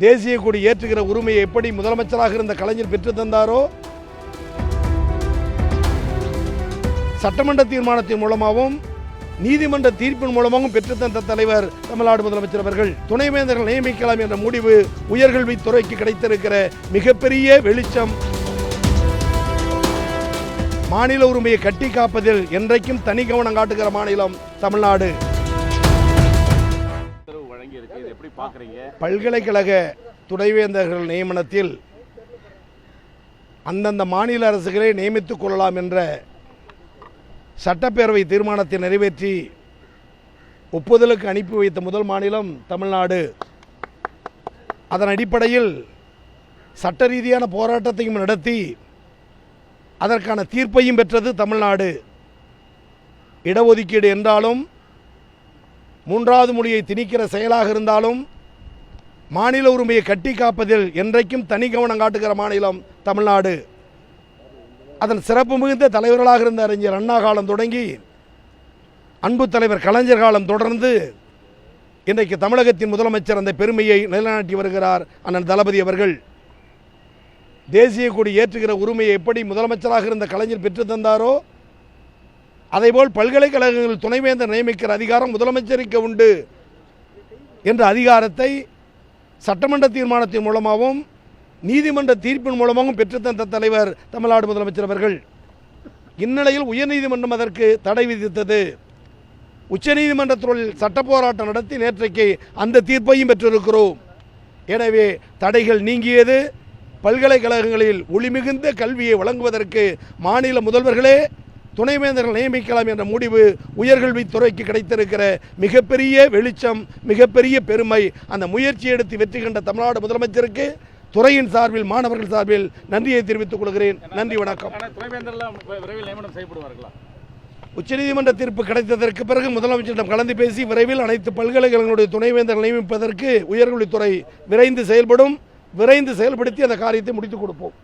தேசிய கொடி ஏற்றுகிற உரிமையை எப்படி முதலமைச்சராக இருந்த கலைஞர் பெற்று தந்தாரோ, சட்டமன்ற தீர்மானத்தின் மூலமாகவும் நீதிமன்ற தீர்ப்பின் மூலமாகவும் பெற்றுத்தந்த தலைவர் தமிழ்நாடு முதலமைச்சர் அவர்கள். துணைவேந்தர்கள் நியமிக்கலாம் என்ற முடிவு உயர்கல்வித்துறைக்கு கிடைத்திருக்கிற மிகப்பெரிய வெளிச்சம். மாநில உரிமையை கட்டி காப்பதில் என்றைக்கும் தனி கவனம் காட்டுகிற மாநிலம் தமிழ்நாடு. பல்கலைக்கழக துணைவேந்தர்கள் நியமனத்தில் அந்தந்த மாநில அரசுகளை நியமித்துக் கொள்ளலாம் என்ற சட்டப்பேரவை தீர்மானத்தை நிறைவேற்றி ஒப்புதலுக்கு அனுப்பி வைத்த முதல் மாநிலம் தமிழ்நாடு. அதன் அடிப்படையில் சட்ட ரீதியான போராட்டத்தையும் நடத்தி அதற்கான தீர்ப்பையும் பெற்றது தமிழ்நாடு. இடஒதுக்கீடு என்றாலும், மூன்றாவது மொழியை திணிக்கிற செயலாக இருந்தாலும், மாநில உரிமையை கட்டி காப்பதில் என்றைக்கும் தனி கவனம் காட்டுகிற மாநிலம் தமிழ்நாடு. அதன் சிறப்பு மிகுந்த தலைவர்களாக இருந்த அறிஞர் அண்ணா காலம் தொடங்கி அன்பு தலைவர் கலைஞர் காலம் தொடர்ந்து இன்றைக்கு தமிழகத்தின் முதலமைச்சர் அந்த பெருமையை நிலைநாட்டி வருகிறார் அண்ணன் தளபதி அவர்கள். தேசிய கொடி ஏற்றுகிற உரிமையை எப்படி முதலமைச்சராக இருந்த கலைஞர் பெற்று தந்தாரோ, அதேபோல் பல்கலைக்கழகங்கள் துணைவேந்தர் நியமிக்கிற அதிகாரம் முதலமைச்சருக்கு உண்டு என்ற அதிகாரத்தை சட்டமன்ற தீர்மானத்தின் மூலமாகவும் நீதிமன்ற தீர்ப்பின் மூலமாகவும் பெற்றுத்தந்த தலைவர் தமிழ்நாடு முதலமைச்சர் அவர்கள். இந்நிலையில் உயர்நீதிமன்றம் அதற்கு தடை விதித்தது. உச்சநீதிமன்றத்தில் சட்ட போராட்டம் நடத்தி நேற்றைக்கு அந்த தீர்ப்பையும் பெற்றிருக்கிறோம். எனவே தடைகள் நீங்கியது. பல்கலைக்கழகங்களில் ஒளிமிகுந்த கல்வியை வழங்குவதற்கு மாநில முதல்வர்களே துணைவேந்தர்கள் நியமிக்கலாம் என்ற முடிவு உயர்கல்வித்துறைக்கு கிடைத்திருக்கிற மிகப்பெரிய வெளிச்சம், மிகப்பெரிய பெருமை. அந்த முயற்சி எடுத்து வெற்றி கண்ட தமிழ்நாடு முதலமைச்சருக்கு துறையின் சார்பில், மாணவர்கள் சார்பில் நன்றியை தெரிவித்துக் கொள்கிறேன். நன்றி, வணக்கம். உச்சநீதிமன்ற தீர்ப்பு கிடைத்ததற்கு பிறகு முதலமைச்சரிடம் கலந்து பேசி விரைவில் அனைத்து பல்கலைக்கழகங்களுடைய துணைவேந்தர்கள் நியமிப்பதற்கு உயர்கல்வித்துறை விரைந்து செயல்படும். விரைந்து செயல்படுத்தி அந்த காரியத்தை முடித்துக் கொடுப்போம்.